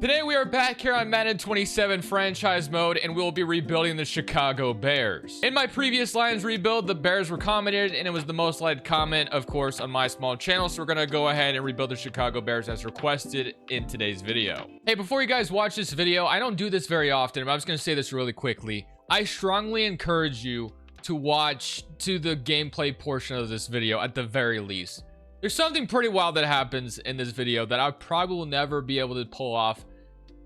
Today we are back here on Madden 27 franchise mode, and we'll be rebuilding the Chicago Bears. In my previous Lions rebuild, the Bears were commented, and it was the most liked comment, of course, on my small channel. So we're gonna go ahead and rebuild the Chicago Bears as requested in today's video. Hey, before you guys watch this video, I don't do this very often, but I'm just gonna say this really quickly. I strongly encourage you to watch to the gameplay portion of this video at the very least. There's something pretty wild that happens in this video that I probably will never be able to pull off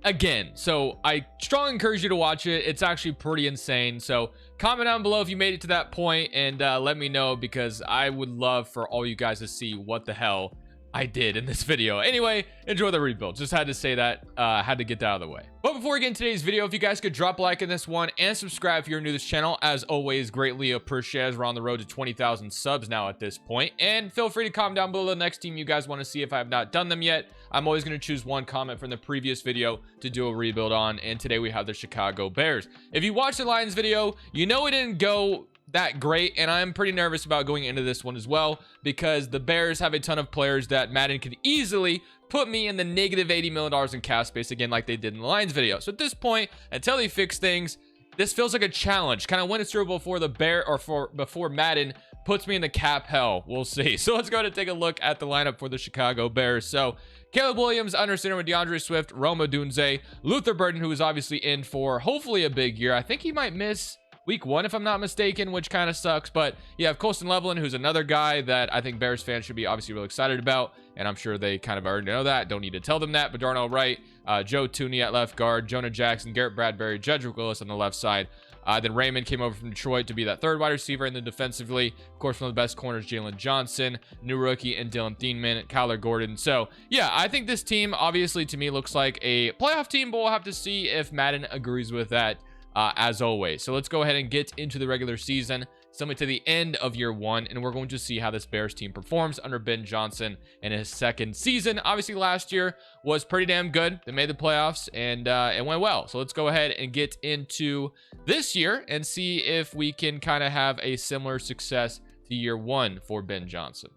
again. So I strongly encourage you to watch it. It's actually pretty insane. So comment down below if you made it to that point, and let me know, because I would love for all you guys to see what the hell I did in this video. Anyway, enjoy the rebuild. Just had to say that, had to get that out of the way. But before we get into today's video, if you guys could drop a like in this one and subscribe if you're new to this channel, as always, greatly appreciate, as we're on the road to 20,000 subs now at this point. And feel free to comment down below the next team you guys want to see if I have not done them yet. I'm always going to choose one comment from the previous video to do a rebuild on, and today we have the Chicago Bears. If you watched the Lions video, you know it didn't go that great, and I'm pretty nervous about going into this one as well, because the Bears have a ton of players that Madden could easily put me in the negative $80 million in cap space again, like they did in the Lions video. So at this point, until they fix things, this feels like a challenge, kind of win a Super Bowl before the Bear, or before Madden puts me in the cap hell. We'll see. So let's go ahead and take a look at the lineup for the Chicago Bears. So Caleb Williams under center with DeAndre Swift, Rome Odunze, Luther Burden, who is obviously in for hopefully a big year. I think he might miss week 1 if I'm not mistaken, which kind of sucks. But you have Colston Loveland, who's another guy that I think Bears fans should be obviously really excited about, and I'm sure they kind of already know that. Don't need to tell them that. But Darnell Wright, Joe Tooney at left guard, Jonah Jackson, Garrett Bradbury, Jedrick Willis on the left side. Then Raymond came over from Detroit to be that third wide receiver. And then defensively, of course, one of the best corners, Jalen Johnson, new rookie, and Dylan Thieneman, Kyler Gordon. So yeah, I think this team obviously to me looks like a playoff team, but we'll have to see if Madden agrees with that. As always. So let's go ahead and get into the regular season, somewhat to the end of year 1, and we're going to see how this Bears team performs under Ben Johnson in his second season. Obviously last year was pretty damn good. They made the playoffs, and it went well. So let's go ahead and get into this year and see if we can kind of have a similar success to year 1 for Ben Johnson.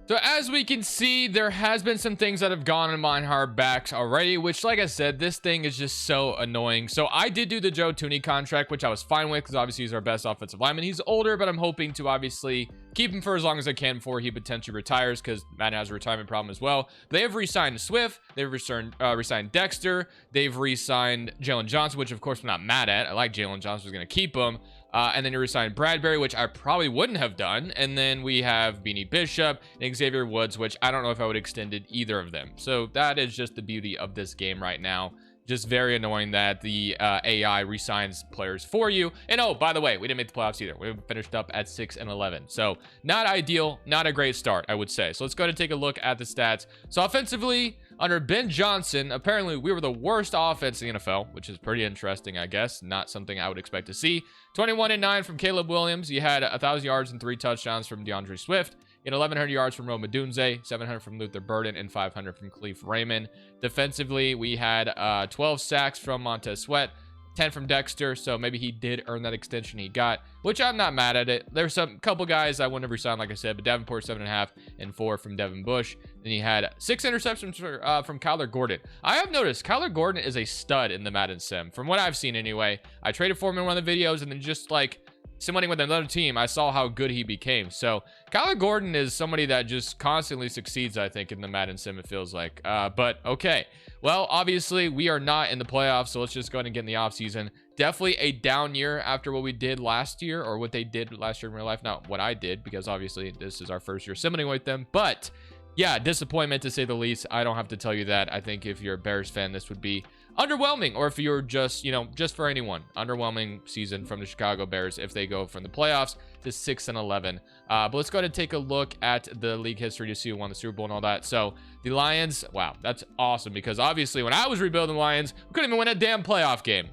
So as we can see, there has been some things that have gone on my hard backs already, which, like I said, this thing is just so annoying. So I did do the Joe Tooney contract, which I was fine with, because obviously he's our best offensive lineman. He's older, but I'm hoping to obviously keep him for as long as I can before he potentially retires, because Madden has a retirement problem as well. They have re-signed Swift. They've re-signed Dexter. They've re-signed Jalen Johnson, which of course I'm not mad at. I like Jalen Johnson. Was going to keep him. And then you re-signed Bradbury, which I probably wouldn't have done. And then we have Beanie Bishop and Xavier Woods, which I don't know if I would have extended either of them. So that is just the beauty of this game right now. Just very annoying that the AI re-signs players for you. And oh, by the way, we didn't make the playoffs either. We finished up at 6-11. So not ideal, not a great start, I would say. So let's go ahead and take a look at the stats. So offensively, under Ben Johnson, apparently we were the worst offense in the NFL, which is pretty interesting, I guess. Not something I would expect to see. 21-9 from Caleb Williams. You had 1,000 yards and 3 touchdowns from DeAndre Swift. You had 1,100 yards from Rome Odunze, 700 from Luther Burden, and 500 from Khalif Raymond. Defensively, we had 12 sacks from Montez Sweat, 10 from Dexter, so maybe he did earn that extension he got, which I'm not mad at it. There's some couple guys I wouldn't have resigned, like I said, but Davenport 7.5 and 4 from Devin Bush. Then he had 6 interceptions from Kyler Gordon. I have noticed Kyler Gordon is a stud in the Madden sim, from what I've seen anyway. I traded for him in one of the videos, and then just like somebody with another team, I saw how good he became. So Kyler Gordon is somebody that just constantly succeeds, I think, in the Madden sim, it feels like. But okay, well, obviously we are not in the playoffs, so let's just go ahead and get in the offseason. Definitely a down year after what we did last year, or what they did last year in real life. Not what I did, because obviously this is our first year simming with them. But yeah, disappointment to say the least. I don't have to tell you that. I think if you're a Bears fan, this would be underwhelming, or if you're just, you know, just for anyone, underwhelming season from the Chicago Bears if they go from the playoffs to 6-11. But let's go ahead and take a look at the league history to see who won the Super Bowl and all that. So the Lions, wow, that's awesome, because obviously when I was rebuilding the Lions, we couldn't even win a damn playoff game.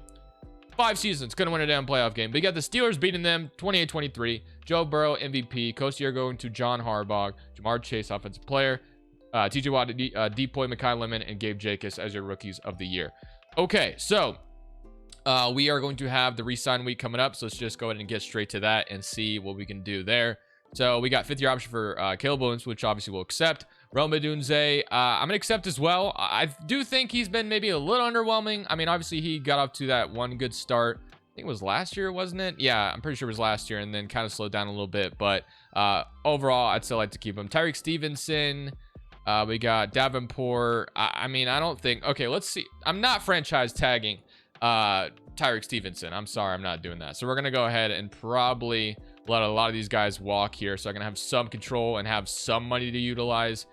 5 seasons, couldn't win a damn playoff game. But you got the Steelers beating them 28-23. Joe Burrow, MVP. Coach year going to John Harbaugh. Jamar Chase, offensive player. TJ Watt, Depoy, Mekhi Lemon, and Gabe Jacobs as your rookies of the year. Okay, so we are going to have the re-sign week coming up. So let's just go ahead and get straight to that and see what we can do there. So we got 5th year option for Caleb Williams, which obviously we'll accept. Rome Odunze, I'm going to accept as well. I do think he's been maybe a little underwhelming. I mean, obviously, he got off to that one good start. I think it was last year, wasn't it? Yeah, I'm pretty sure it was last year, and then kind of slowed down a little bit. But overall, I'd still like to keep him. Tyreek Stevenson. We got Davenport. I mean, I don't think... Okay, let's see. I'm not franchise tagging Tyreek Stevenson. I'm sorry, I'm not doing that. So we're going to go ahead and probably let a lot of these guys walk here, so I can have some control and have some money to utilize.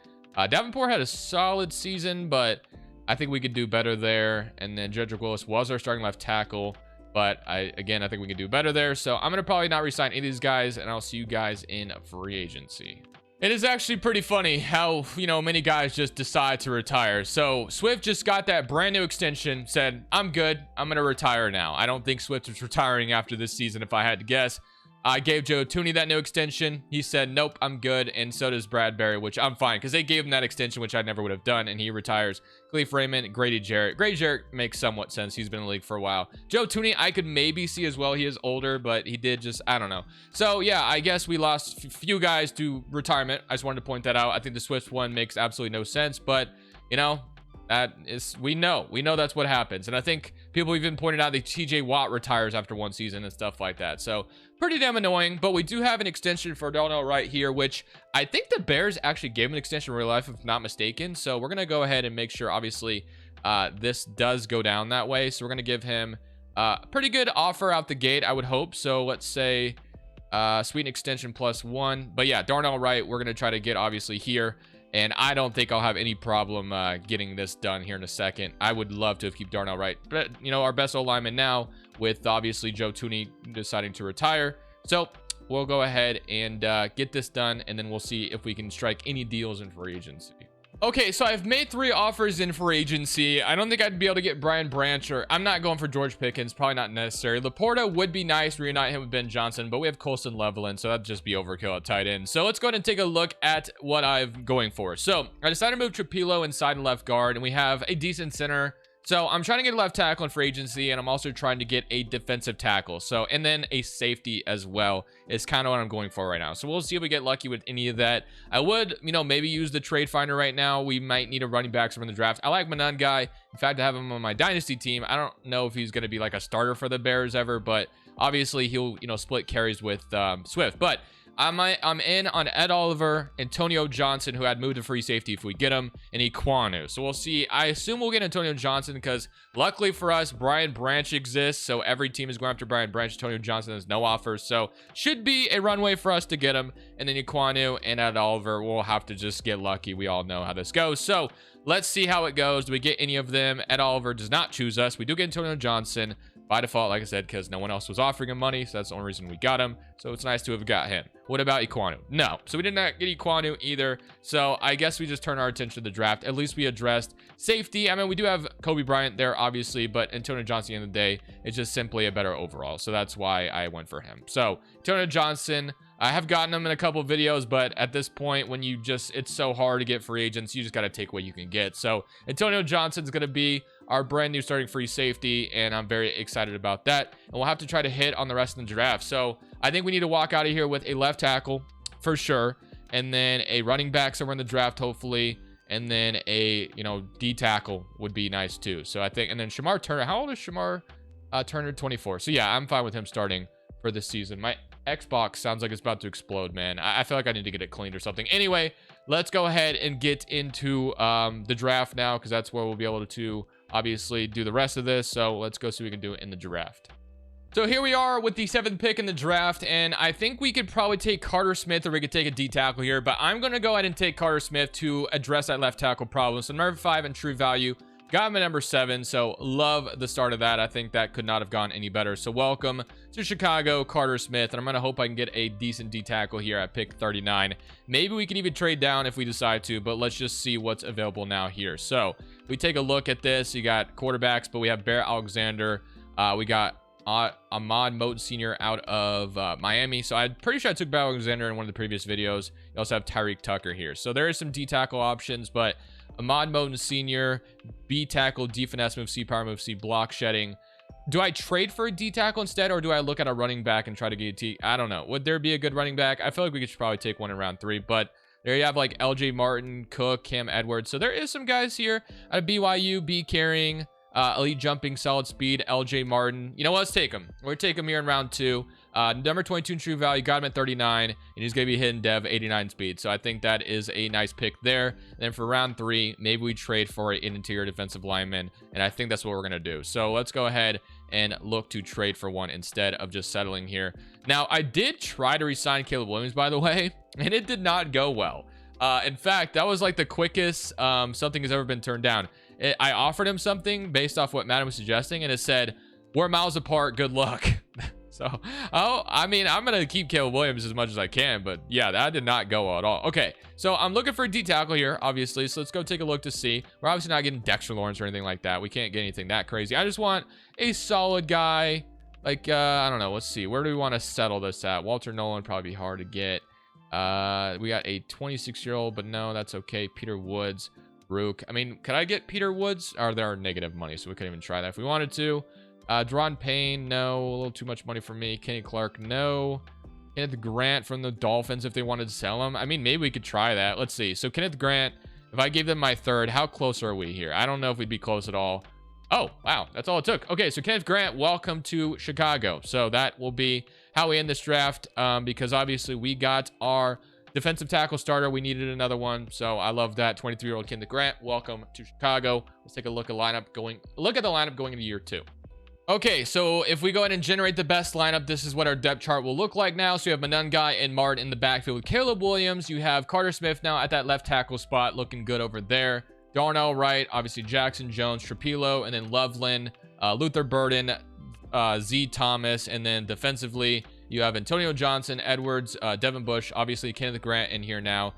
Davenport had a solid season, but I think we could do better there. And then Jedrick Willis was our starting left tackle, but I think we could do better there. So I'm going to probably not re-sign any of these guys, and I'll see you guys in free agency. It is actually pretty funny how, you know, many guys just decide to retire. So Swift just got that brand new extension, said, I'm good. I'm going to retire now. I don't think Swift is retiring after this season, if I had to guess. I gave Joe Tooney that new extension. He said, nope, I'm good. And so does Bradbury, which I'm fine because they gave him that extension, which I never would have done. And he retires. Khalif Raymond, Grady Jarrett. Grady Jarrett makes somewhat sense. He's been in the league for a while. Joe Tooney, I could maybe see as well. He is older, but he did just, I don't know. So yeah, I guess we lost a few guys to retirement. I just wanted to point that out. I think the Swift one makes absolutely no sense, but you know, that is, we know that's what happens. And I think people even pointed out that TJ Watt retires after one season and stuff like that. So pretty damn annoying, but we do have an extension for Darnell Wright here, which I think the Bears actually gave him an extension in real life, if not mistaken. So we're going to go ahead and make sure, obviously, this does go down that way. So we're going to give him a pretty good offer out the gate, I would hope. So let's say sweet extension +1. But yeah, Darnell Wright, we're going to try to get, obviously, here. And I don't think I'll have any problem getting this done here in a second. I would love to keep Darnell Wright. But, you know, our best O-lineman now with, obviously, Joe Tooney deciding to retire. So we'll go ahead and get this done, and then we'll see if we can strike any deals in free agency. Okay, so I've made 3 offers in free agency. I don't think I'd be able to get Brian Branch, or I'm not going for George Pickens. Probably not necessary. Laporta would be nice, reunite him with Ben Johnson, but we have Colston Leveland, so that'd just be overkill at tight end. So let's go ahead and take a look at what I'm going for. So I decided to move Trapilo inside and left guard, and we have a decent center. So I'm trying to get a left tackle in free agency, and I'm also trying to get a defensive tackle. So, and then a safety as well is kind of what I'm going for right now. So we'll see if we get lucky with any of that. I would, you know, maybe use the trade finder right now. We might need a running back from the draft. I like Manon guy. In fact, I have him on my dynasty team. I don't know if he's going to be like a starter for the Bears ever, but obviously he'll, you know, split carries with Swift. But I'm in on Ed Oliver, Antonio Johnson, who had moved to free safety if we get him, and Equanu. So we'll see. I assume we'll get Antonio Johnson because luckily for us, Brian Branch exists. So every team is going after Brian Branch. Antonio Johnson has no offers. So should be a runway for us to get him. And then Equanu and Ed Oliver, we'll have to just get lucky. We all know how this goes. So let's see how it goes. Do we get any of them? Ed Oliver does not choose us. We do get Antonio Johnson by default, like I said, because no one else was offering him money. So that's the only reason we got him. So it's nice to have got him. What about Equanu? No. So we did not get Equanu either. So I guess we just turn our attention to the draft. At least we addressed safety. I mean, we do have Kobe Bryant there, obviously, but Antonio Johnson at the end of the day is just simply a better overall. So that's why I went for him. So Antonio Johnson, I have gotten him in a couple of videos, but at this point, when you just, it's so hard to get free agents, you just got to take what you can get. So Antonio Johnson's going to be our brand new starting free safety, and I'm very excited about that. And we'll have to try to hit on the rest of the draft. So I think we need to walk out of here with a left tackle for sure, and then a running back somewhere in the draft, hopefully, and then a, you know, D tackle would be nice too. So I think, and then Shamar Turner. How old is Shamar Turner? 24. So yeah, I'm fine with him starting for this season. My Xbox sounds like it's about to explode, man. I feel like I need to get it cleaned or something. Anyway, let's go ahead and get into the draft now, because that's where we'll be able to obviously do the rest of this. So let's go see what we can do in the draft. So here we are with the 7th pick in the draft, and I think we could probably take Carter Smith, or we could take a D tackle here, but I'm going to go ahead and take Carter Smith to address that left tackle problem. So number 5 in true value, got him at number 7, so love the start of that. I think that could not have gone any better. So welcome to Chicago, Carter Smith, and I'm going to hope I can get a decent D tackle here at pick 39. Maybe we can even trade down if we decide to, but let's just see what's available now here. So we take a look at this. You got quarterbacks, but we have Bear Alexander. We got Ahmad Moten Sr. out of Miami. So I'm pretty sure I took Bear Alexander in one of the previous videos. You also have Tyreek Tucker here. So there is some D tackle options, but Ahmad Moten Sr., B tackle, D finesse move, C power move, C block shedding. Do I trade for a D tackle instead, or do I look at a running back and try to get a T? I don't know. Would there be a good running back? I feel like we could probably take one in round 3, but There you have like LJ Martin, Cook, Cam Edwards. So there is some guys here out of BYU, B carrying, elite jumping, solid speed, LJ Martin. You know what? Let's take him. We're going to take him here in round 2. Number 22 in true value, got him at 39, and he's going to be hitting dev 89 speed. So I think that is a nice pick there. And then for round 3, maybe we trade for an interior defensive lineman, and I think that's what we're going to do. So let's go ahead and look to trade for one instead of just settling here. Now, I did try to re-sign Caleb Williams, by the way, and it did not go well. In fact, that was like the quickest something has ever been turned down. I offered him something based off what Madden was suggesting, and it said, "We're miles apart, good luck." So, I mean, I'm going to keep Caleb Williams as much as I can, but yeah, that did not go well at all. Okay, so I'm looking for a D tackle here, obviously, so let's go take a look to see. We're obviously not getting Dexter Lawrence or anything like that. We can't get anything that crazy. I just want a solid guy, like, I don't know, let's see. Where do we want to settle this at? Walter Nolan probably be hard to get. We got a 26-year-old, but no, that's okay. Peter Woods, Rook. I mean, could I get Peter Woods? Or there are negative money, so we couldn't even try that if we wanted to. Deron Payne, no. A little too much money for me. Kenny Clark, no. Kenneth Grant from the Dolphins if they wanted to sell him. I mean, maybe we could try that. Let's see. So Kenneth Grant, if I gave them my 3rd, how close are we here? I don't know if we'd be close at all. Oh, wow. That's all it took. Okay, so Kenneth Grant, welcome to Chicago. So that will be how we end this draft, because obviously we got our defensive tackle starter. We needed another one. So I love that. 23-year-old Kenneth Grant, welcome to Chicago. Let's take a look at the lineup going into year 2. Okay, so if we go ahead and generate the best lineup, this is what our depth chart will look like now. So you have Manungai and Martin in the backfield with Caleb Williams. You have Carter Smith now at that left tackle spot, looking good over there. Darnell Wright, obviously Jackson Jones, Trapilo, and then Loveland, Luther Burden, Z Thomas, and then defensively you have Antonio Johnson, Edwards, Devin Bush, obviously Kenneth Grant in here now.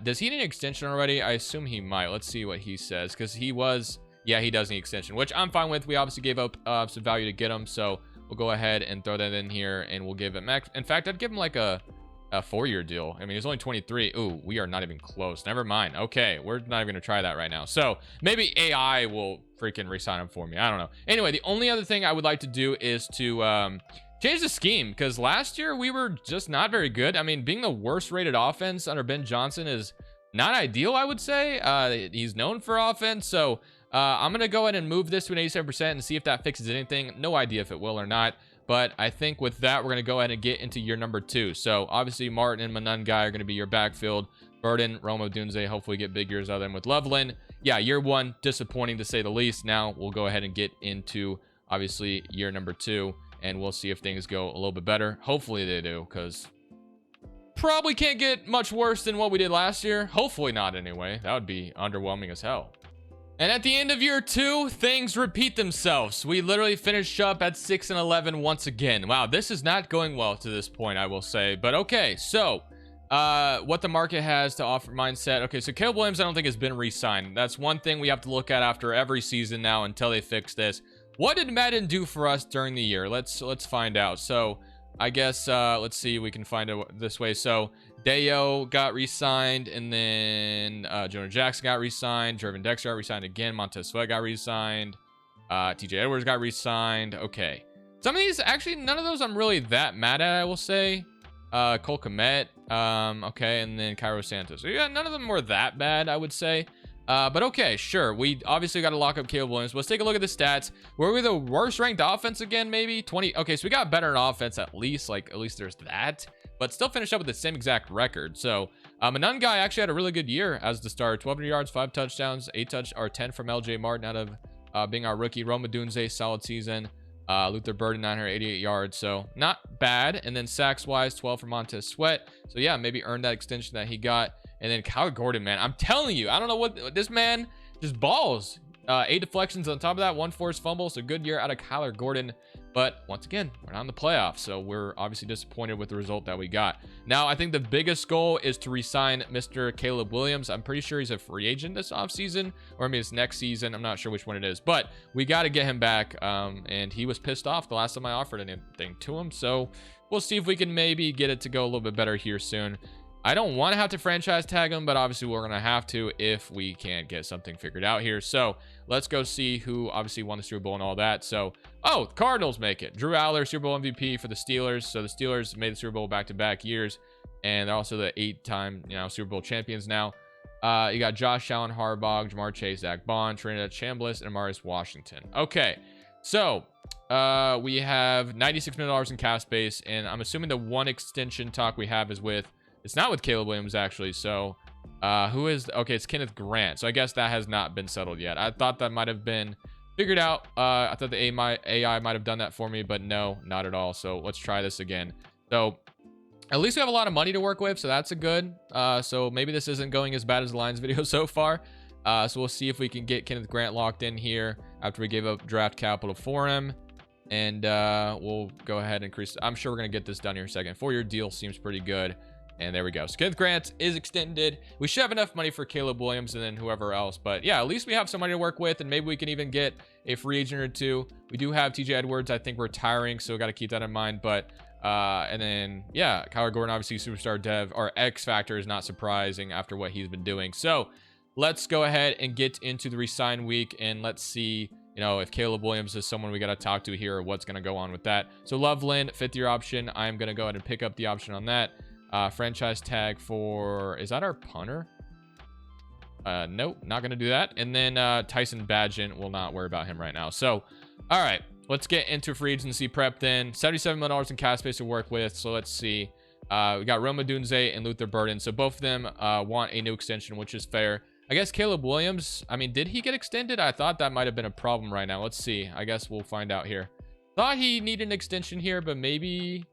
Does he need an extension already? I assume he might. Let's see what he says, because he was... Yeah, he does need extension, which I'm fine with. We obviously gave up some value to get him, so we'll go ahead and throw that in here, and we'll give it max. In fact, I'd give him like a 4-year deal. I mean, he's only 23. Ooh, we are not even close. Never mind. Okay, we're not even going to try that right now. So maybe AI will freaking re-sign him for me. I don't know. Anyway, the only other thing I would like to do is to change the scheme, because last year we were just not very good. I mean, being the worst rated offense under Ben Johnson is not ideal, I would say. He's known for offense, so... I'm going to go ahead and move this to an 87% and see if that fixes anything. No idea if it will or not. But I think with that, we're going to go ahead and get into year number 2. So obviously Martin and Manungai are going to be your backfield. Burden, Rome Odunze, hopefully get big years out of them with Loveland. Yeah, year 1, disappointing to say the least. Now we'll go ahead and get into obviously year number 2. And we'll see if things go a little bit better. Hopefully they do, because probably can't get much worse than what we did last year. Hopefully not anyway. That would be underwhelming as hell. And at the end of year 2, things repeat themselves. We literally finished up at 6-11 once again. Wow, this is not going well to this point, I will say. But okay, so what the market has to offer mindset. Okay, so Caleb Williams, I don't think has been re-signed. That's one thing we have to look at after every season now until they fix this. What did Madden do for us during the year? Let's find out. So I guess let's see, we can find it this way. So Deo got re-signed, and then Jonah Jackson got re-signed. Jervin Dexter got re-signed again. Montez Sweat got re-signed. TJ Edwards got re-signed. Okay. Some of these, actually, none of those I'm really that mad at, I will say. Cole Kmet. Okay, and then Cairo Santos. So yeah, none of them were that bad, I would say. But okay, sure. We obviously got to lock up Caleb Williams. Let's take a look at the stats. Were we the worst ranked offense again, maybe? 20. Okay, so we got better in offense at least. Like, at least there's that. But still finished up with the same exact record. So, Manungai actually had a really good year as the starter. 1,200 yards, 5 touchdowns, 10 from LJ Martin out of being our rookie. Rome Odunze, solid season. Luther Burden, 988 yards. So, not bad. And then sacks-wise, 12 from Montez Sweat. So, yeah, maybe earned that extension that he got. And then Kyler Gordon, man, I'm telling you, I don't know what this man just balls. 8 deflections on top of that, 1 forced fumble. So good year out of Kyler Gordon. But once again, we're not in the playoffs, so we're obviously disappointed with the result that we got. Now, I think the biggest goal is to re-sign Mr. Caleb Williams. I'm pretty sure he's a free agent this offseason, or maybe it's next season. I'm not sure which one it is, but we got to get him back. And he was pissed off the last time I offered anything to him, so we'll see if we can maybe get it to go a little bit better here soon. I don't want to have to franchise tag him, but obviously we're going to have to if we can't get something figured out here. So let's go see who obviously won the Super Bowl and all that. So, oh, the Cardinals make it. Drew Aller, Super Bowl MVP for the Steelers. So the Steelers made the Super Bowl back-to-back years, and they're also the 8-time, Super Bowl champions now. You got Josh Allen, Harbaugh, Jamar Chase, Zach Bond, Trinidad Chambliss, and Amarius Washington. Okay, so we have $96 million in cap space, and I'm assuming the one extension talk we have is with, it's not with Caleb Williams actually. So who is, okay, it's Kenneth Grant. So I guess that has not been settled yet. I thought that might have been figured out. I thought the AI might have done that for me, but no, not at all. So let's try this again. So at least we have a lot of money to work with, so that's a good. So maybe this isn't going as bad as the Lions video so far. So we'll see if we can get Kenneth Grant locked in here after we gave up draft capital for him. And we'll go ahead and increase. I'm sure we're going to get this done here in a second. 4-year deal seems pretty good. And there we go. So Kenneth Grant is extended. We should have enough money for Caleb Williams and then whoever else. But yeah, at least we have some money to work with. And maybe we can even get a free agent or two. We do have TJ Edwards, I think, retiring. So we got to keep that in mind. But and then, yeah, Kyler Gordon, obviously superstar dev. Our X factor is not surprising after what he's been doing. So let's go ahead and get into the resign week. And let's see, if Caleb Williams is someone we got to talk to here or what's going to go on with that. So Loveland, 5th-year option. I'm going to go ahead and pick up the option on that. Franchise tag for, is that our punter? Nope, not gonna do that. And then Tyson Badgett, we'll not worry about him right now. So all right, let's get into free agency prep then. $77 million in cap space to work with. So let's see, we got Rome Odunze and Luther Burden. So both of them want a new extension, which is fair. I guess Caleb Williams, I mean, did he get extended? I thought that might have been a problem right now. Let's see, I guess we'll find out here. Thought he needed an extension here, but maybe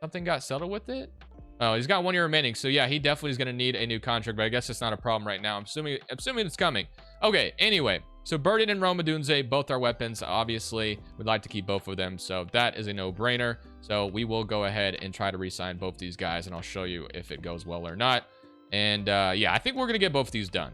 something got settled with it. Oh, he's got 1 year remaining. So yeah, he definitely is going to need a new contract, but I guess it's not a problem right now. I'm assuming it's coming. Okay, anyway, so Burden and Rome Odunze, both are weapons. Obviously, we'd like to keep both of them. So that is a no-brainer. So we will go ahead and try to re-sign both these guys, and I'll show you if it goes well or not. And yeah, I think we're going to get both of these done.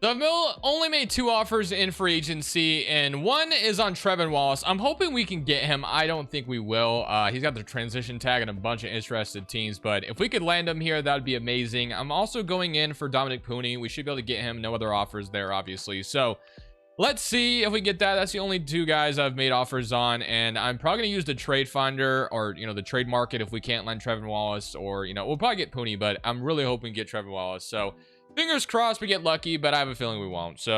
The Mill only made 2 offers in free agency, and one is on Trevin Wallace. I'm hoping we can get him. I don't think we will. He's got the transition tag and a bunch of interested teams, but if we could land him here, that would be amazing. I'm also going in for Dominic Pooney. We should be able to get him. No other offers there, obviously. So let's see if we get that. That's the only 2 guys I've made offers on, and I'm probably going to use the trade finder or, the trade market if we can't land Trevin Wallace, or, we'll probably get Pooney, but I'm really hoping to get Trevin Wallace. So fingers crossed we get lucky, but I have a feeling we won't. So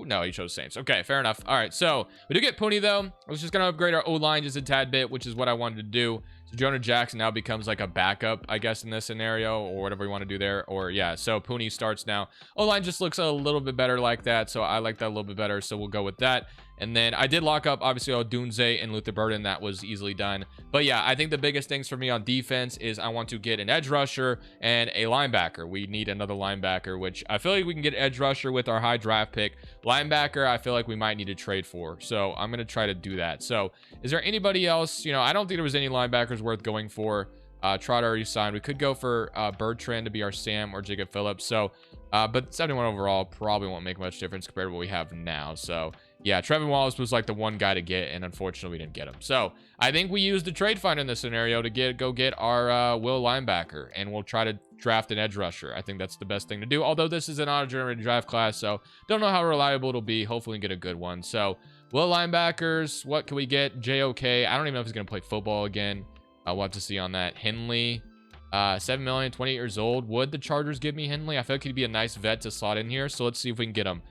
no, he chose Saints. Okay, fair enough. All right, so we do get Pooney though. I was just gonna upgrade our O-line just a tad bit, which is what I wanted to do. So Jonah Jackson now becomes like a backup, I guess, in this scenario, or whatever we want to do there. Or yeah, so Pooney starts now. O-line just looks a little bit better like that, so I like that a little bit better. So we'll go with that. And then I did lock up, obviously, Odunze and Luther Burden. That was easily done. But yeah, I think the biggest things for me on defense is I want to get an edge rusher and a linebacker. We need another linebacker, which I feel like we can get edge rusher with our high draft pick. Linebacker, I feel like we might need to trade for. So I'm going to try to do that. So is there anybody else? I don't think there was any linebackers worth going for. Trotter already signed. We could go for Bertrand to be our Sam or Jacob Phillips. So, but 71 overall probably won't make much difference compared to what we have now. So yeah, Trevin Wallace was like the one guy to get, and unfortunately we didn't get him. So I think we used the trade finder in this scenario to go get our will linebacker, and we'll try to draft an edge rusher. I think that's the best thing to do, although this is an auto-generated draft class, so don't know how reliable it'll be. Hopefully we get a good one. So will linebackers, what can we get? JOK, I don't even know if he's going to play football again. We'll have to see on that. Henley, 7 million, 28 years old. Would the Chargers give me Henley? I feel like he'd be a nice vet to slot in here, so let's see if we can get him.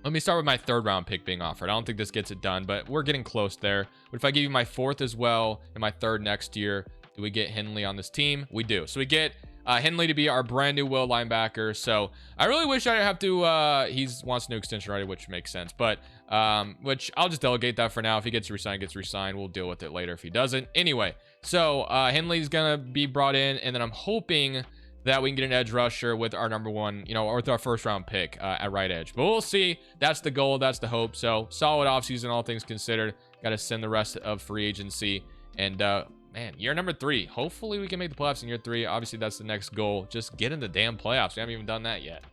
Let me start with my 3rd round pick being offered. I don't think this gets it done, but we're getting close there. But if I give you my 4th as well and my 3rd next year, do we get Henley on this team? We do. So we get Henley to be our brand new will linebacker. So I really wish I didn't have to, he wants a new extension already, which makes sense. But, which I'll just delegate that for now. If he gets resigned, we'll deal with it later if he doesn't. Anyway, so Henley's going to be brought in, and then I'm hoping that we can get an edge rusher with our number 1, or with our 1st round pick at right edge. But we'll see. That's the goal. That's the hope. So solid offseason, all things considered. Got to send the rest of free agency. And man, year number 3. Hopefully we can make the playoffs in year 3. Obviously, that's the next goal. Just get in the damn playoffs. We haven't even done that yet.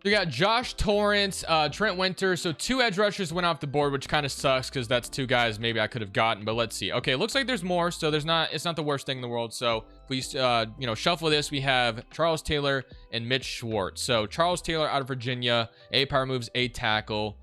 We got Josh Torrance, Trent Winter. So 2 edge rushers went off the board, which kind of sucks because that's 2 guys maybe I could have gotten. But let's see. Okay, looks like there's more. So it's not the worst thing in the world. So if we shuffle this, we have Charles Taylor and Mitch Schwartz. So Charles Taylor out of Virginia, A power moves, A tackle.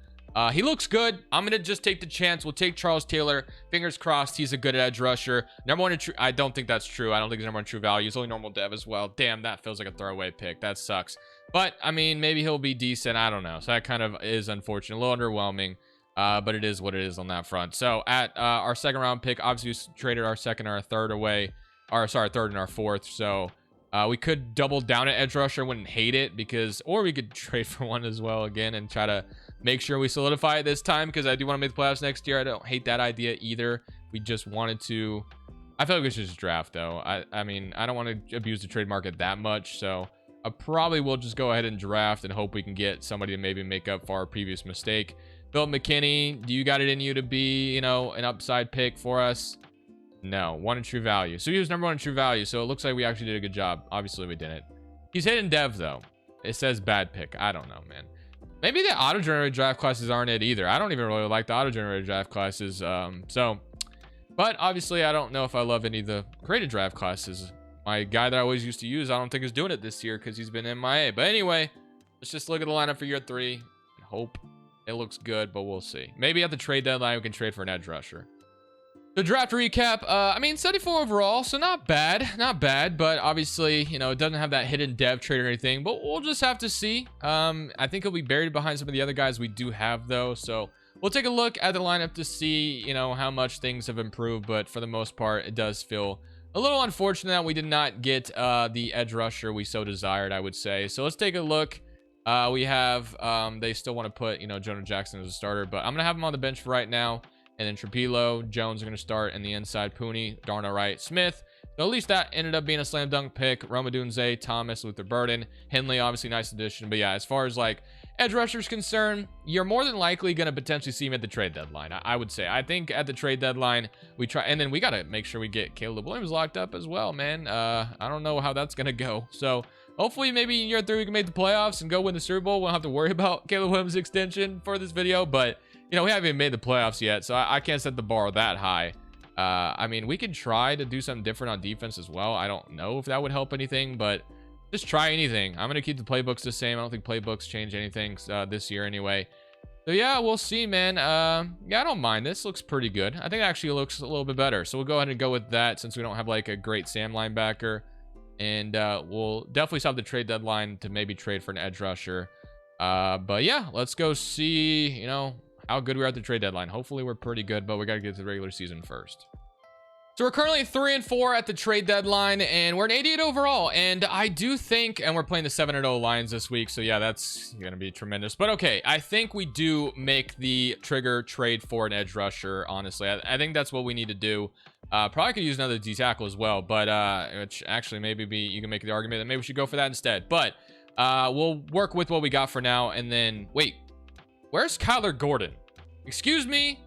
He looks good. I'm gonna just take the chance. We'll take Charles Taylor. Fingers crossed he's a good edge rusher. Number 1 in true. I don't think that's true. I don't think he's number 1 true value. He's only normal dev as well. Damn, that feels like a throwaway pick. That sucks. But I mean, maybe he'll be decent. I don't know. So that kind of is unfortunate. A little underwhelming. But it is what it is on that front. So at our 2nd round pick, obviously we traded our 2nd or our 3rd away. Or sorry, 3rd and our 4th. So we could double down at edge rusher. Wouldn't hate it because, or we could trade for one as well again and try to make sure we solidify it this time because I do want to make the playoffs next year. I don't hate that idea either. We just wanted to. I feel like we should just draft though. I mean, I don't want to abuse the trade market that much. So I probably will just go ahead and draft and hope we can get somebody to maybe make up for our previous mistake. Philip McKinney, do you got it in you to be, an upside pick for us? No, 1 in true value. So he was number 1 in true value. So it looks like we actually did a good job. Obviously we didn't. He's hidden dev though. It says bad pick. I don't know, man. Maybe the auto-generated draft classes aren't it either. I don't even really like the auto-generated draft classes. But obviously I don't know if I love any of the created draft classes. My guy that I always used to use, I don't think is doing it this year because he's been MIA. But anyway, let's just look at the lineup for year 3 and hope it looks good, but we'll see. Maybe at the trade deadline, we can trade for an edge rusher. The draft recap, I mean, 74 overall, so not bad, but obviously, it doesn't have that hidden dev trade or anything, but we'll just have to see. I think he'll be buried behind some of the other guys we do have, though, so we'll take a look at the lineup to see, how much things have improved, but for the most part, it does feel a little unfortunate that we did not get the edge rusher we so desired, I would say. So let's take a look. We have, they still want to put, Jonah Jackson as a starter, but I'm going to have him on the bench for right now. And then Trapilo, Jones are going to start, and the inside Pooney, Darnell Wright, Smith. So at least that ended up being a slam dunk pick. Roma Dunze, Thomas, Luther Burden, Henley, obviously nice addition. But yeah, as far as like edge rushers concerned, you're more than likely going to potentially see him at the trade deadline. I would say. I think at the trade deadline, we try, and then we got to make sure we get Caleb Williams locked up as well, man. I don't know how that's going to go. So hopefully maybe in year 3 we can make the playoffs and go win the Super Bowl. We won't have to worry about Caleb Williams' extension for this video, but we haven't even made the playoffs yet, so I can't set the bar that high. I mean, we could try to do something different on defense as well. I don't know if that would help anything, but just try anything. I'm going to keep the playbooks the same. I don't think playbooks change anything this year anyway. So yeah, we'll see, man. Yeah, I don't mind. This looks pretty good. I think it actually looks a little bit better. So we'll go ahead and go with that since we don't have like a great Sam linebacker. And we'll definitely stop the trade deadline to maybe trade for an edge rusher. But yeah, let's go see, how good we are at the trade deadline. Hopefully we're pretty good, but we got to get to the regular season first. So we're currently 3-4 at the trade deadline, and we're an 88 overall. And I do think, and we're playing the 7-0 Lions this week, so yeah, that's going to be tremendous. But okay, I think we do make the trigger trade for an edge rusher, honestly. I think that's what we need to do. Probably could use another D tackle as well, but which actually maybe you can make the argument that maybe we should go for that instead. But we'll work with what we got for now, and then, wait. Where's Kyler Gordon? Excuse me?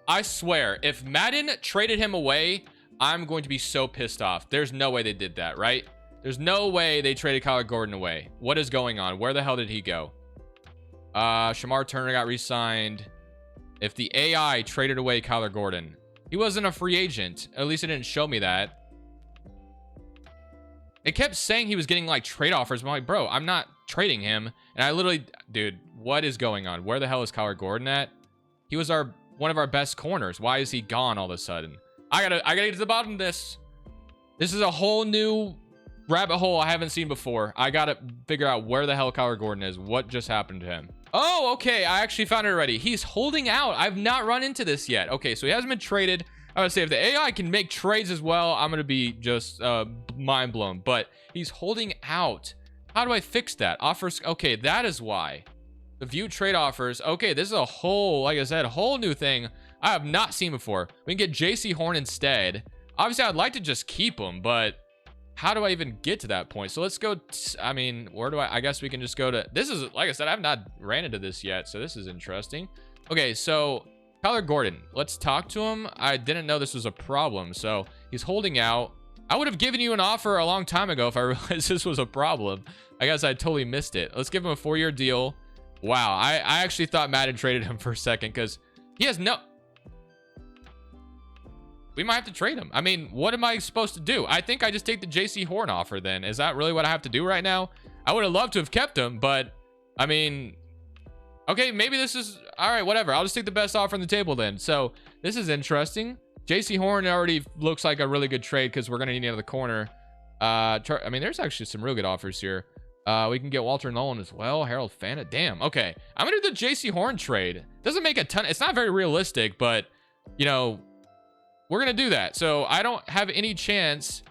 I swear, if Madden traded him away, I'm going to be so pissed off. There's no way they did that, right? There's no way they traded Kyler Gordon away. What is going on? Where the hell did he go? Shamar Turner got re-signed. If the AI traded away Kyler Gordon, he wasn't a free agent. At least it didn't show me that. It kept saying he was getting like trade offers. I'm like, bro, I'm not trading him. And I literally, dude, what is going on? Where the hell is Kyler Gordon at? He was one of our best corners. Why is he gone all of a sudden? I gotta get to the bottom of this. This is a whole new rabbit hole I haven't seen before. I gotta figure out where the hell Kyler Gordon is. What just happened to him? Oh, okay. I actually found it already. He's holding out. I've not run into this yet. Okay, so he hasn't been traded. I would say if the AI can make trades as well, I'm going to be just mind blown. But he's holding out. How do I fix that? Offers. Okay, that is why. The view trade offers. Okay, this is a whole, like I said, a whole new thing I have not seen before. We can get JC Horn instead. Obviously, I'd like to just keep him, but how do I even get to that point? So let's go. I mean, where do I guess we can just go to. This is, like I said, I've not ran into this yet, so this is interesting. Okay, so Kyler Gordon, let's talk to him. I didn't know this was a problem. So he's holding out. I would have given you an offer a long time ago if I realized this was a problem. I guess I totally missed it. Let's give him a 4-year deal. Wow, I actually thought Madden traded him for a second because he has no... We might have to trade him. I mean, what am I supposed to do? I think I just take the JC Horn offer then. Is that really what I have to do right now? I would have loved to have kept him, but I mean, okay, maybe this is all right, whatever. I'll just take the best offer on the table then. So this is interesting. JC Horn already looks like a really good trade because we're going to need another corner. I mean, there's actually some real good offers here. We can get Walter Nolan as well. Harold Fanta. Damn. Okay. I'm going to do the JC Horn trade. Doesn't make a ton. It's not very realistic, but you know, we're going to do that. So I don't have any chance.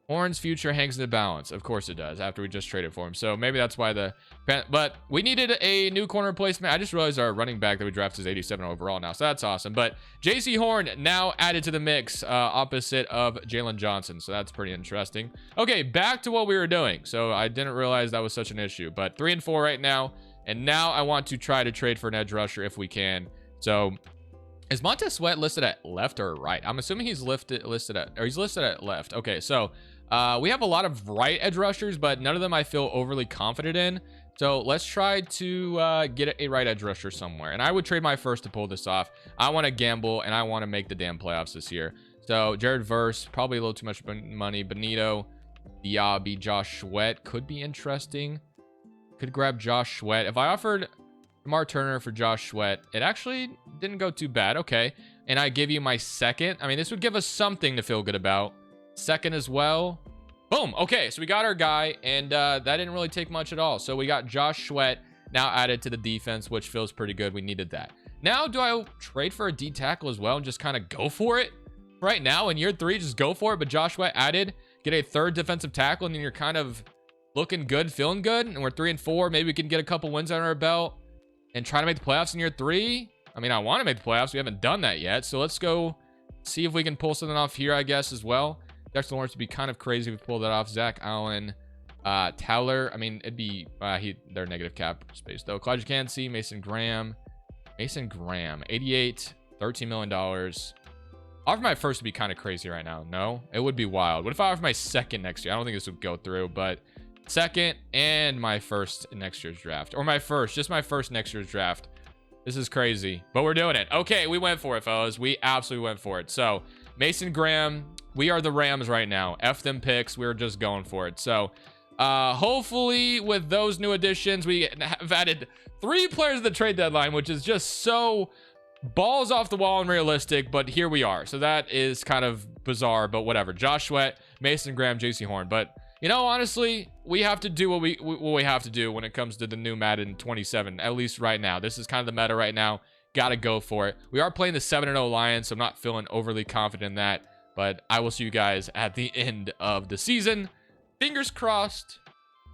Horn's future hangs in the balance. Of course it does after we just traded for him. So maybe that's why but we needed a new corner replacement. I just realized our running back that we drafted is 87 overall now. So that's awesome. But JC Horn now added to the mix opposite of Jalen Johnson. So that's pretty interesting. Okay, back to what we were doing. So I didn't realize that was such an issue. But 3-4 right now. And now I want to try to trade for an edge rusher if we can. So is Montez Sweat listed at left or right? I'm assuming he's listed at left. Okay, so we have a lot of right edge rushers, but none of them I feel overly confident in. So let's try to get a right edge rusher somewhere. And I would trade my first to pull this off. I want to gamble, and I want to make the damn playoffs this year. So Jared Verse, probably a little too much money. Benito, Diaby, Josh Sweat could be interesting. Could grab Josh Sweat. If I offered Jamar Turner for Josh Sweat, it actually didn't go too bad. Okay. And I give you my second. I mean, this would give us something to feel good about. Second as well. Boom. Okay, so we got our guy, and that didn't really take much at all. So we got Josh Sweat now added to the defense, which feels pretty good. We needed that. Now, do I trade for a D tackle as well and just kind of go for it? Right now, in year 3, just go for it. But Josh Sweat added, get a third defensive tackle, and then you're kind of looking good, feeling good. And we're 3-4. Maybe we can get a couple wins under our belt and try to make the playoffs in year 3. I mean, I want to make the playoffs. We haven't done that yet. So let's go see if we can pull something off here, I guess, as well. Dexter Lawrence would be kind of crazy if we pulled that off. Zach Allen, Towler. I mean, it'd be they're negative cap space though. Clyde Cansey, Mason Graham, 88, $13 million. Offer my first would be kind of crazy right now. No, it would be wild. What if I offer my second next year? I don't think this would go through, but second and my first in next year's draft, or just my first next year's draft. This is crazy, but we're doing it. Okay, we went for it, fellas. We absolutely went for it. So Mason Graham, we are the Rams right now. F them picks. We're just going for it. So hopefully with those new additions, we have added 3 players at the trade deadline, which is just so balls off the wall and realistic, but here we are. So that is kind of bizarre, but whatever. Josh Sweat, Mason Graham, JC Horn. But you know, honestly, we have to do what we have to do when it comes to the new Madden 27, at least right now. This is kind of the meta right now. Got to go for it. We are playing the 7-0 Lions, so I'm not feeling overly confident in that, but I will see you guys at the end of the season. Fingers crossed.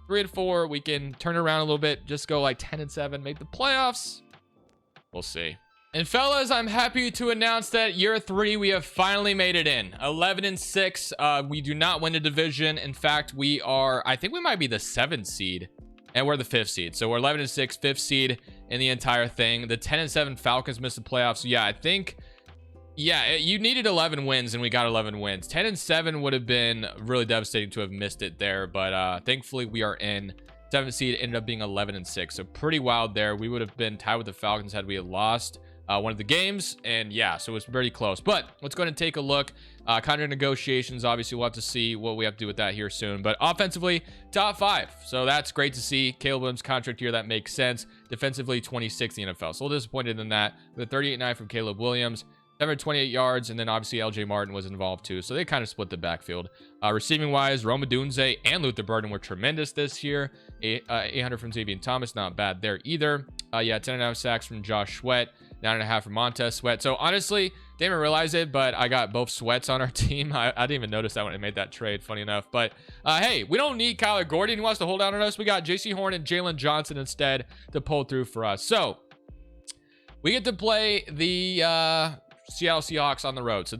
3-4, we can turn around a little bit, just go like 10-7, make the playoffs. We'll see. And fellas, I'm happy to announce that year 3, we have finally made it in. 11-6. We do not win the division. In fact, I think we might be the 7th seed, and we're the 5th seed. So we're 11-6, 5th seed in the entire thing. The 10-7 Falcons missed the playoffs. So yeah, I think, you needed 11 wins, and we got 11 wins. 10-7 would have been really devastating to have missed it there, but thankfully we are in. 7th seed ended up being 11-6. So pretty wild there. We would have been tied with the Falcons had we had lost one of the games, and yeah, so it was pretty close. But let's go ahead and take a look. Contract negotiations, obviously we'll have to see what we have to do with that here soon, but offensively, top 5, so that's great to see. Caleb Williams contract here, that makes sense. Defensively, 26th in the NFL, so a little disappointed in that. With a 38-9 from Caleb Williams, 728 yards, and then obviously LJ Martin was involved too, so they kind of split the backfield. Receiving wise, Roma Dunze and Luther Burden were tremendous this year. 800 from Xavier Thomas, not bad there either. 10.5 sacks from Josh Sweat, 9.5 from Montez Sweat. So honestly, didn't even realize it, but I got both Sweats on our team. I didn't even notice that when I made that trade, funny enough. But hey, we don't need Kyler Gordon. He wants to hold out on us. We got JC Horn and Jalen Johnson instead to pull through for us. So we get to play the Seattle Seahawks on the road. So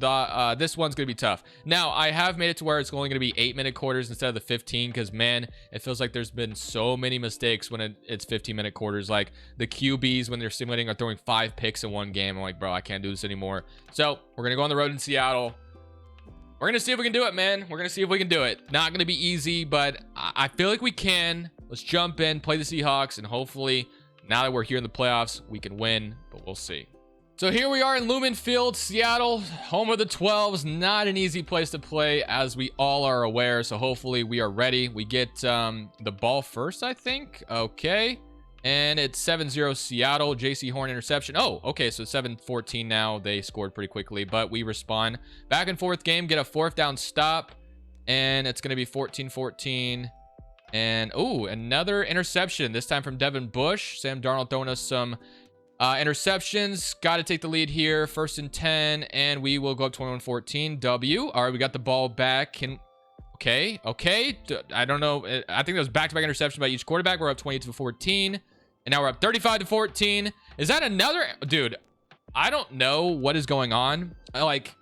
this one's going to be tough. Now, I have made it to where it's only going to be 8-minute quarters instead of the 15 because, man, it feels like there's been so many mistakes when it's 15-minute quarters. Like the QBs, when they're simulating, are throwing 5 picks in one game. I'm like, bro, I can't do this anymore. So we're going to go on the road in Seattle. We're going to see if we can do it, man. We're going to see if we can do it. Not going to be easy, but I feel like we can. Let's jump in, play the Seahawks, and hopefully, now that we're here in the playoffs, we can win, but we'll see. So here we are in Lumen Field, Seattle, home of the 12s. Not an easy place to play, as we all are aware. So hopefully we are ready. We get the ball first, I think. Okay. And it's 7-0 Seattle. JC Horn interception. Oh, okay. So 7-14 now. They scored pretty quickly, but we respond. Back and forth game. Get a 4th down stop. And it's going to be 14-14. And, oh, another interception. This time from Devin Bush. Sam Darnold throwing us some interceptions. Got to take the lead here. 1st and 10. And we will go up 21-14. W. All right, we got the ball back. Okay. I don't know. I think that was back-to-back interception by each quarterback. We're up 22-14. And now we're up 35-14. Is that another? Dude, I don't know what is going on. Like,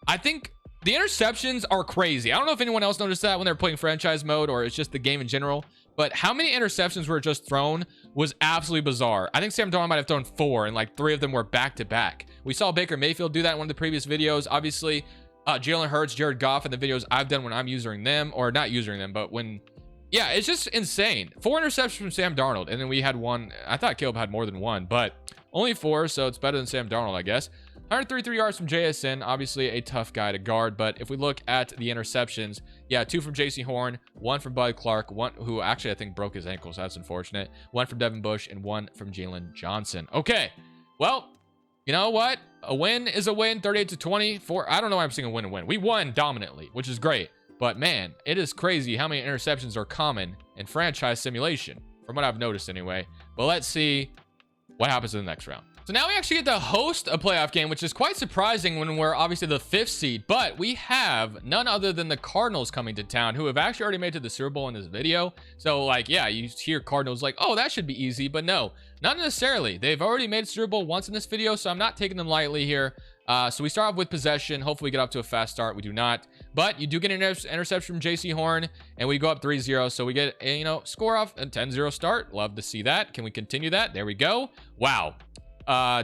I think the interceptions are crazy. I don't know if anyone else noticed that when they're playing franchise mode or it's just the game in general. But how many interceptions were just thrown was absolutely bizarre. I think Sam Darnold might have thrown 4, and like 3 of them were back-to-back. We saw Baker Mayfield do that in one of the previous videos. Obviously, Jalen Hurts, Jared Goff in the videos I've done when I'm using them, or not using them, but when, yeah, it's just insane. 4 interceptions from Sam Darnold, and then we had 1. I thought Caleb had more than 1, but only 4, so it's better than Sam Darnold, I guess. 133 yards from JSN, obviously a tough guy to guard, but if we look at the interceptions, yeah, 2 from JC Horn, 1 from Bud Clark, 1 who actually I think broke his ankle, so that's unfortunate, 1 from Devin Bush, and 1 from Jalen Johnson. Okay, well, you know what? A win is a win, 38-24. I don't know why I'm saying a win and win. We won dominantly, which is great. But man, it is crazy how many interceptions are common in franchise simulation, from what I've noticed anyway. But let's see what happens in the next round. So now we actually get to host a playoff game, which is quite surprising when we're obviously the 5th seed. But we have none other than the Cardinals coming to town, who have actually already made it to the Super Bowl in this video. So like, yeah, you hear Cardinals like, oh, that should be easy. But no, not necessarily. They've already made Super Bowl once in this video, so I'm not taking them lightly here. So we start off with possession. Hopefully we get off to a fast start. We do not. But you do get an interception from JC Horn, and we go up 3-0. So we get a, score off a 10-0 start. Love to see that. Can we continue that? There we go. Wow.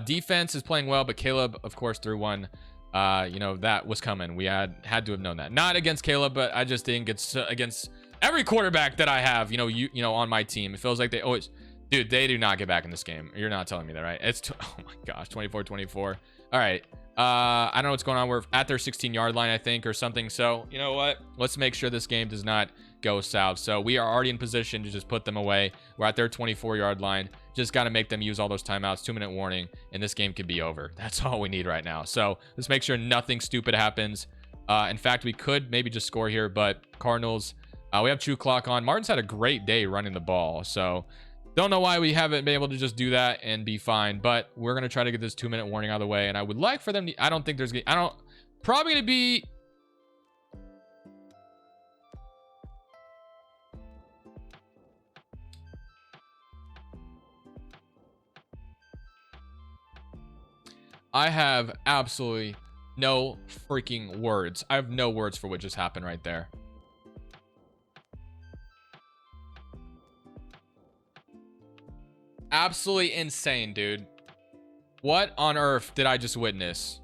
Defense is playing well, but Caleb, of course, threw one. That was coming. We had to have known that. Not against Caleb, but I just think it's against every quarterback that I have, on my team. It feels like they always, dude, they do not get back in this game. You're not telling me that, right? It's, oh my gosh, 24-24. All right. I don't know what's going on. We're at their 16-yard line, I think, or something. So, you know what? Let's make sure this game does not go south. So we are already in position to just put them away. We're at their 24-yard line. Just got to make them use all those timeouts. 2-minute warning, and this game could be over. That's all we need right now. So let's make sure nothing stupid happens. In fact, we could maybe just score here, but Cardinals, we have true clock on. Martin's had a great day running the ball. So don't know why we haven't been able to just do that and be fine, but we're going to try to get this 2-minute warning out of the way. And I would like for them to, probably going to be, I have absolutely no freaking words. I have no words for what just happened right there. Absolutely insane, dude. What on earth did I just witness?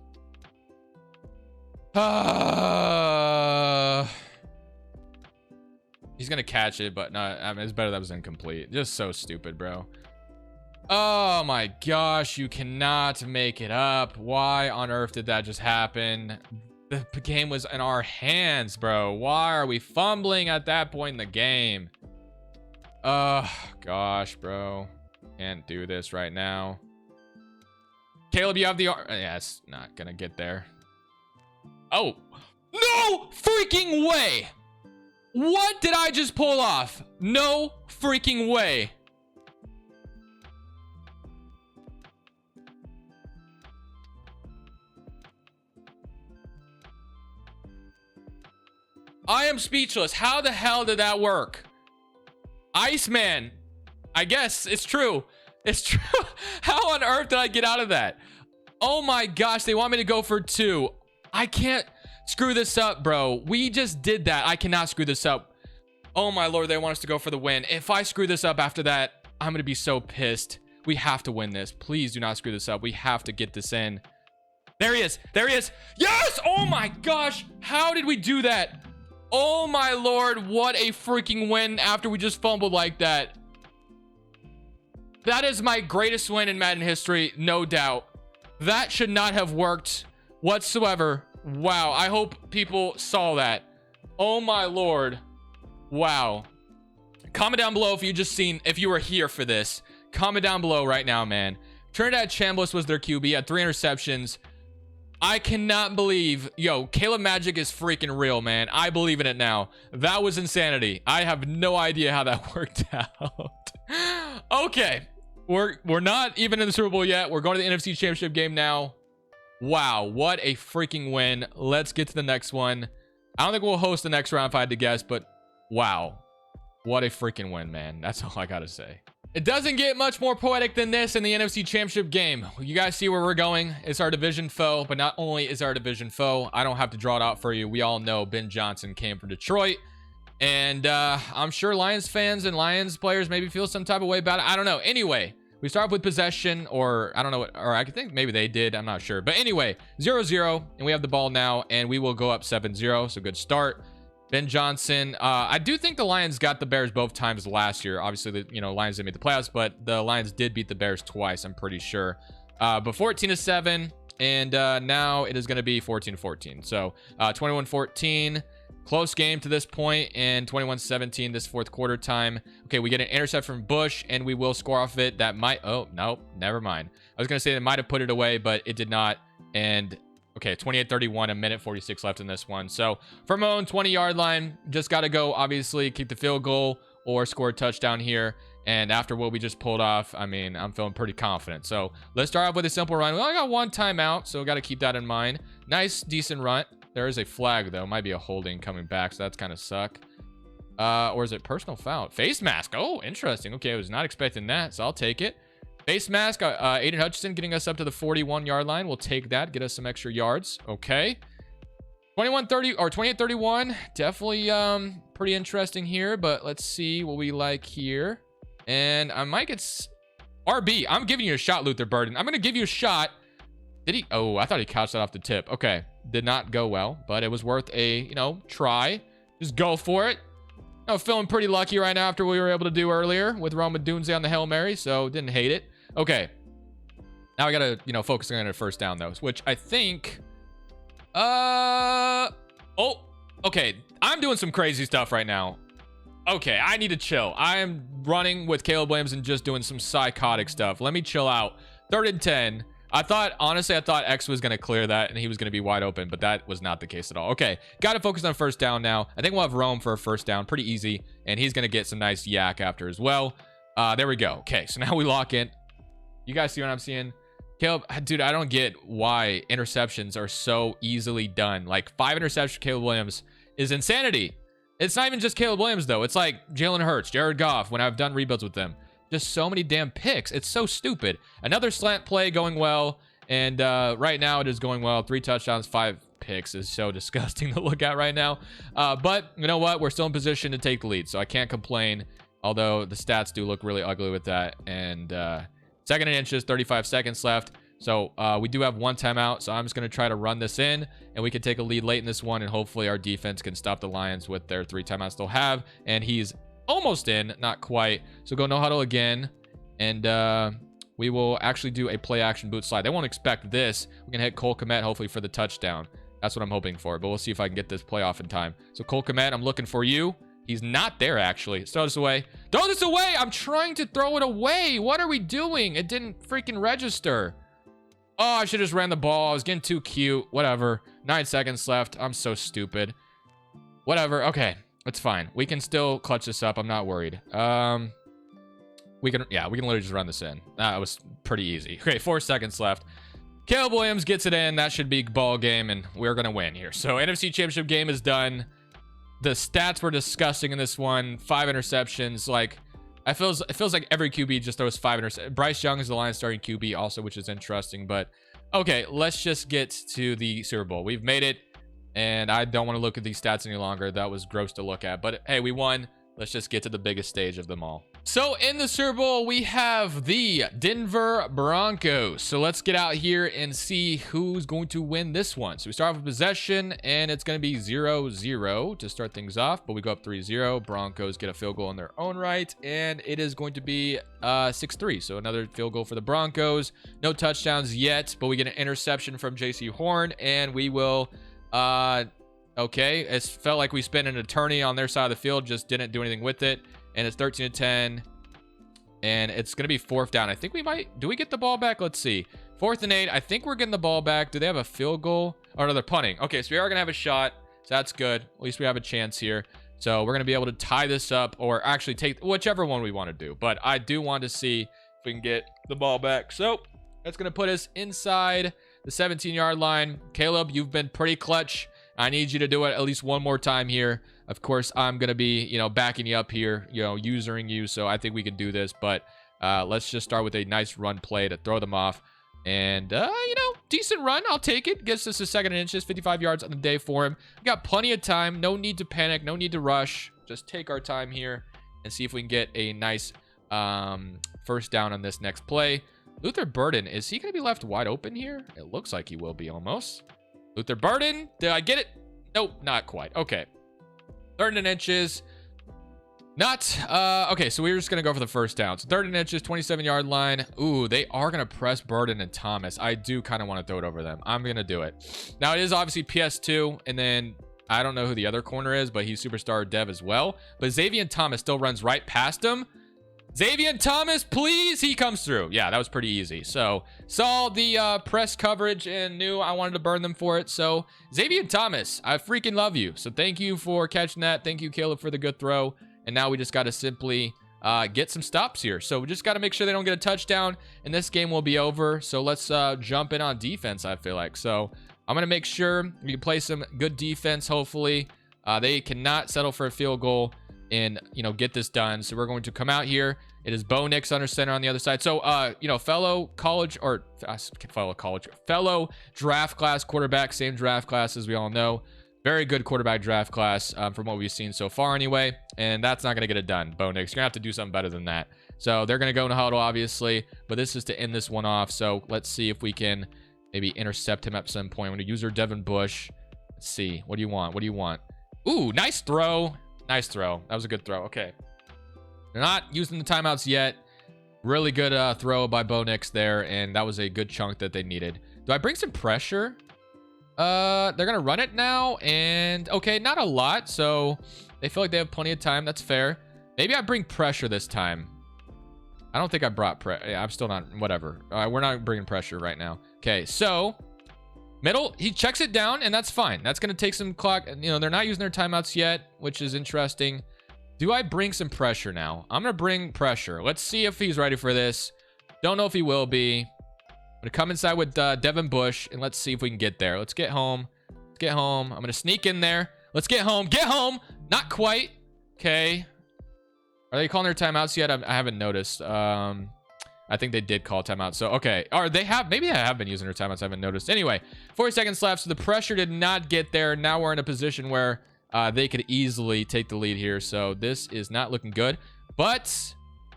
He's gonna catch it, but no, I mean, it's better that was incomplete. Just so stupid, bro. Oh my gosh, you cannot make it up. Why on earth did that just happen? The game was in our hands, bro. Why are we fumbling at that point in the game? Oh gosh, bro. Can't do this right now. Caleb, you have the arm. Yeah, it's not gonna get there. Oh, no freaking way. What did I just pull off? No freaking way. I am speechless. How the hell did that work? Iceman. I guess it's true. It's true. How on earth did I get out of that? Oh my gosh, they want me to go for 2. I can't screw this up, bro. We just did that. I cannot screw this up. Oh my lord, they want us to go for the win. If I screw this up after that, I'm gonna be so pissed. We have to win this. Please do not screw this up. We have to get this in. There he is. There he is. Yes! Oh my gosh. How did we do that? Oh my lord. What a freaking win after we just fumbled like that. That is my greatest win in Madden history, no doubt. That should not have worked whatsoever. Wow. I hope people saw that. Oh my lord. Wow. Comment down below if you were here for this. Comment down below right now, man. Trinidad Chambliss was their QB, had 3 interceptions. I cannot believe, yo, Caleb Magic is freaking real, man. I believe in it now. That was insanity. I have no idea how that worked out. Okay, we're not even in the Super Bowl yet. We're going to the NFC Championship game now. Wow, what a freaking win. Let's get to the next one. I don't think we'll host the next round if I had to guess, but wow, what a freaking win, man. That's all I gotta say. It doesn't get much more poetic than this in the NFC Championship game. You guys see where we're going. It's our division foe, but not only is our division foe, I don't have to draw it out for you. We all know Ben Johnson came from Detroit, and I'm sure Lions fans and Lions players maybe feel some type of way about it. I don't know. Anyway, we start off with possession, or I don't know, or I think maybe they did. I'm not sure. But anyway, 0-0, and we have the ball now, and we will go up 7-0, so good start. Ben Johnson. I do think the Lions got the Bears both times last year. Obviously, the Lions didn't make the playoffs, but the Lions did beat the Bears twice, I'm pretty sure. But 14-7, and now it is going to be 14-14. So 21-14, close game to this point, and 21-17 this fourth quarter time. Okay, we get an intercept from Bush, and we will score off it. That might, oh, nope, never mind. I was going to say it might have put it away, but it did not, and okay, 28-31, a minute 46 left in this one. So from our own 20-yard line, just got to go, obviously, keep the field goal or score a touchdown here. And after what we just pulled off, I mean, I'm feeling pretty confident. So let's start off with a simple run. We only got 1 timeout, so got to keep that in mind. Nice, decent run. There is a flag, though. Might be a holding coming back, so that's kind of suck. Or is it personal foul? Face mask. Oh, interesting. Okay, I was not expecting that, so I'll take it. Face mask, Aiden Hutchinson getting us up to the 41-yard line. We'll take that, get us some extra yards. Okay. 21-30 or 28-31. Definitely pretty interesting here, but let's see what we like here. And I might get RB. I'm giving you a shot, Luther Burden. I'm going to give you a shot. Did he? Oh, I thought he couched that off the tip. Okay. Did not go well, but it was worth a, try. Just go for it. I'm feeling pretty lucky right now after what we were able to do earlier with Roma Dunze on the Hail Mary, so didn't hate it. Okay. Now I got to, focus on a first down, though, which I think... Oh, okay. I'm doing some crazy stuff right now. Okay, I need to chill. I am running with Caleb Williams and just doing some psychotic stuff. Let me chill out. 3rd and 10. Honestly, I thought X was going to clear that and he was going to be wide open, but that was not the case at all. Okay, got to focus on first down now. I think we'll have Rome for a first down. Pretty easy, and he's going to get some nice yak after as well. There we go. Okay, so now we lock in. You guys see what I'm seeing? Caleb, dude, I don't get why interceptions are so easily done. Like 5 interceptions for Caleb Williams is insanity. It's not even just Caleb Williams, though. It's like Jalen Hurts, Jared Goff, when I've done rebuilds with them. Just so many damn picks. It's so stupid. Another slant play going well. And right now it is going well. 3 touchdowns, 5 picks is so disgusting to look at right now. But you know what? We're still in position to take the lead. So I can't complain. Although the stats do look really ugly with that. And 2nd and inches, 35 seconds left. So we do have 1 timeout. So I'm just going to try to run this in. And we can take a lead late in this one. And hopefully our defense can stop the Lions with their 3 timeouts they'll have. And he's almost in, not quite. So go no huddle again, and we will actually do a play action boot slide. They won't expect this. We're gonna hit Cole Kmet hopefully for the touchdown. That's what I'm hoping for, but we'll see if I can get this play off in time. So Cole Kmet, I'm looking for you. He's not there actually. Throw this away. Throw this away. I'm trying to throw it away. What are we doing? It didn't freaking register. Oh, I should have just ran the ball. I was getting too cute. Whatever. 9 seconds left. I'm so stupid. Whatever. Okay. It's fine. We can still clutch this up. I'm not worried. We can literally just run this in. That was pretty easy. Okay, 4 seconds left. Caleb Williams gets it in. That should be ball game, and we're gonna win here. So NFC Championship game is done. The stats were disgusting in this one. 5 interceptions. Like, it feels like every QB just throws 5 interceptions. Bryce Young is the Lions starting QB also, which is interesting. But okay, let's just get to the Super Bowl. We've made it. And I don't want to look at these stats any longer. That was gross to look at. But hey, we won. Let's just get to the biggest stage of them all. So in the Super Bowl, we have the Denver Broncos. So let's get out here and see who's going to win this one. So we start off with possession, and it's going to be 0-0 to start things off. But we go up 3-0. Broncos get a field goal in their own right, and it is going to be 6-3. So another field goal for the Broncos. No touchdowns yet, but we get an interception from J.C. Horn, and we will... okay, it felt like we spent an eternity on their side of the field, just didn't do anything with it. And it's 13-10, and it's going to be 4th down. I think we might... Do we get the ball back? Let's see. 4th and 8. I think we're getting the ball back. Do they have a field goal? Oh, no, they're punting. Okay, so we are going to have a shot. So that's good. At least we have a chance here. So we're going to be able to tie this up, or actually take whichever one we want to do. But I do want to see if we can get the ball back. So that's going to put us inside the 17-yard line. Caleb, you've been pretty clutch. I need you to do it at least one more time here. Of course, I'm going to be, you know, backing you up here, you know, usering you. So I think we can do this. But let's just start with a nice run play to throw them off. And, you know, decent run. I'll take it. Gets us a 2nd and inches, 55 yards on the day for him. We got plenty of time. No need to panic. No need to rush. Just take our time here and see if we can get a nice 1st down on this next play. Luther Burden, is he going to be left wide open here? It looks like he will be almost. Luther Burden, did I get it? Nope, not quite. Okay. 3rd and inches. Not. Okay, so we're just going to go for the 1st down. So 3rd and inches, 27-yard line. Ooh, they are going to press Burden and Thomas. I do kind of want to throw it over them. I'm going to do it. Now, it is obviously PS2, and then I don't know who the other corner is, but he's superstar dev as well. But Xavier Thomas still runs right past him. Xavier Thomas, please. He comes through. Yeah, that was pretty easy. So saw the press coverage and knew I wanted to burn them for it. So Xavier Thomas, I freaking love you. So thank you for catching that. Thank you, Caleb, for the good throw. And now we just got to simply get some stops here. So we just got to make sure they don't get a touchdown, and this game will be over. So let's jump in on defense, I feel like. So I'm going to make sure we can play some good defense, hopefully. They cannot settle for a field goal and, you know, get this done. So we're going to come out here. It is Bo Nix under center on the other side. So, you know, fellow draft class quarterback, same draft class as we all know. Very good quarterback draft class from what we've seen so far anyway. And that's not going to get it done, Bo Nix. You're going to have to do something better than that. So they're going to go in a huddle, obviously. But this is to end this one off. So let's see if we can maybe intercept him at some point. I'm going to use our Devin Bush. Let's see. What do you want? What do you want? Ooh, nice throw. Nice throw. That was a good throw. Okay. They're not using the timeouts yet. Really good throw by Bo Nix there, and that was a good chunk that they needed. Do I bring some pressure? They're going to run it now, and okay, not a lot, so they feel like they have plenty of time. That's fair. Maybe I bring pressure this time. I don't think I brought pressure. Yeah, I'm still not. Whatever. We're not bringing pressure right now. Okay, so middle, he checks it down, and that's fine. That's going to take some clock. You know, they're not using their timeouts yet, which is interesting. Do I bring some pressure now? I'm going to bring pressure. Let's see if he's ready for this. Don't know if he will be. I'm going to come inside with Devin Bush, and let's see if we can get there. Let's get home. Let's get home. I'm going to sneak in there. Let's get home. Get home. Not quite. Okay. Are they calling their timeouts yet? I haven't noticed. I think they did call timeout. So, okay. Or they have. Maybe they have been using their timeouts. I haven't noticed. Anyway, 40 seconds left. So the pressure did not get there. Now we're in a position where they could easily take the lead here. So this is not looking good. But,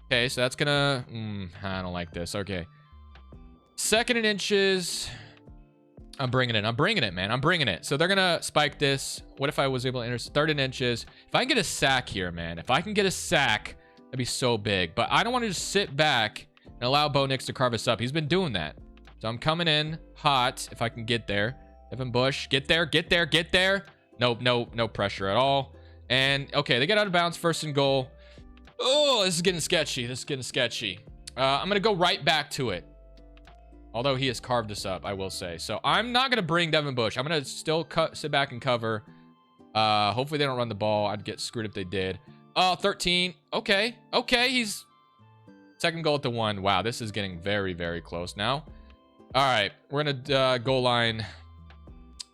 okay. So that's going to... I don't like this. Okay. 2nd and inches. I'm bringing it. I'm bringing it, man. I'm bringing it. So they're going to spike this. What if I was able to intercept 3rd and inches? If I can get a sack here, man. If I can get a sack, that'd be so big. But I don't want to just sit back and allow Bo Nix to carve us up. He's been doing that. So I'm coming in hot if I can get there. Devin Bush, get there, get there, get there. Nope, no pressure at all. And, okay, they get out of bounds, 1st and goal. Oh, this is getting sketchy. This is getting sketchy. I'm going to go right back to it. Although he has carved us up, I will say. So I'm not going to bring Devin Bush. I'm going to still sit back and cover. Hopefully they don't run the ball. I'd get screwed if they did. Oh, 13. Okay. Okay, he's... 2nd goal at the 1. Wow, this is getting very, very close now. All right, we're going to goal line.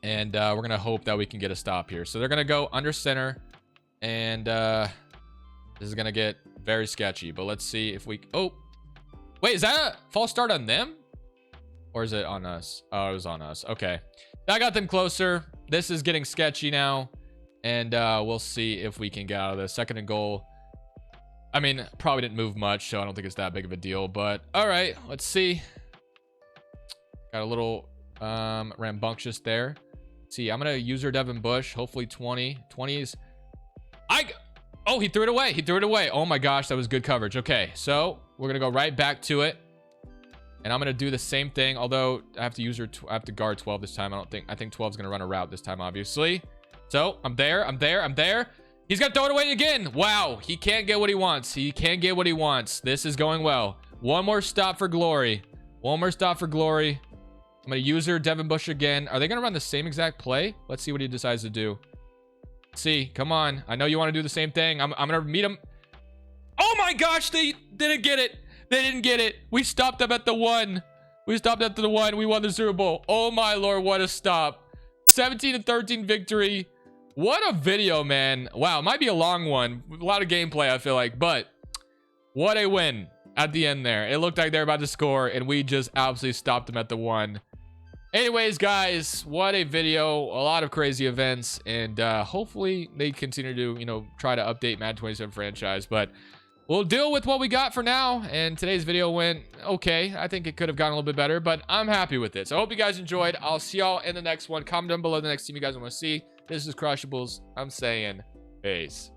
And we're going to hope that we can get a stop here. So they're going to go under center. And this is going to get very sketchy. But let's see if we... Oh, wait, is that a false start on them? Or is it on us? Oh, it was on us. Okay. I got them closer. This is getting sketchy now. And we'll see if we can get out of this. 2nd and goal. I mean, probably didn't move much, so I don't think it's that big of a deal. But all right, let's see. Got a little rambunctious there. Let's see, I'm gonna user Devin Bush. Hopefully 20. 20s. Oh, he threw it away. He threw it away. Oh my gosh, that was good coverage. Okay, so we're gonna go right back to it, and I'm gonna do the same thing. Although I have to I have to guard 12 this time. I think 12 is gonna run a route this time, obviously. So I'm there. He's gonna throw it away again. Wow, he can't get what he wants. He can't get what he wants. This is going well. One more stop for glory. One more stop for glory. I'm gonna user Devin Bush again. Are they gonna run the same exact play? Let's see what he decides to do. Let's see, come on. I know you want to do the same thing. I'm gonna meet him. Oh my gosh, they didn't get it. They didn't get it. We stopped them at the 1. We stopped at the 1. We won the Super Bowl. Oh my Lord, what a stop. 17-13 victory. What a video, man. Wow, it might be a long one. A lot of gameplay, I feel like. But what a win at the end there. It looked like they were about to score, and we just absolutely stopped them at the 1. Anyways, guys, what a video. A lot of crazy events. And hopefully they continue to, try to update Madden 27 franchise. But we'll deal with what we got for now. And today's video went okay. I think it could have gone a little bit better, but I'm happy with it. So I hope you guys enjoyed. I'll see y'all in the next one. Comment down below the next team you guys want to see. This is Crushables. I'm saying peace.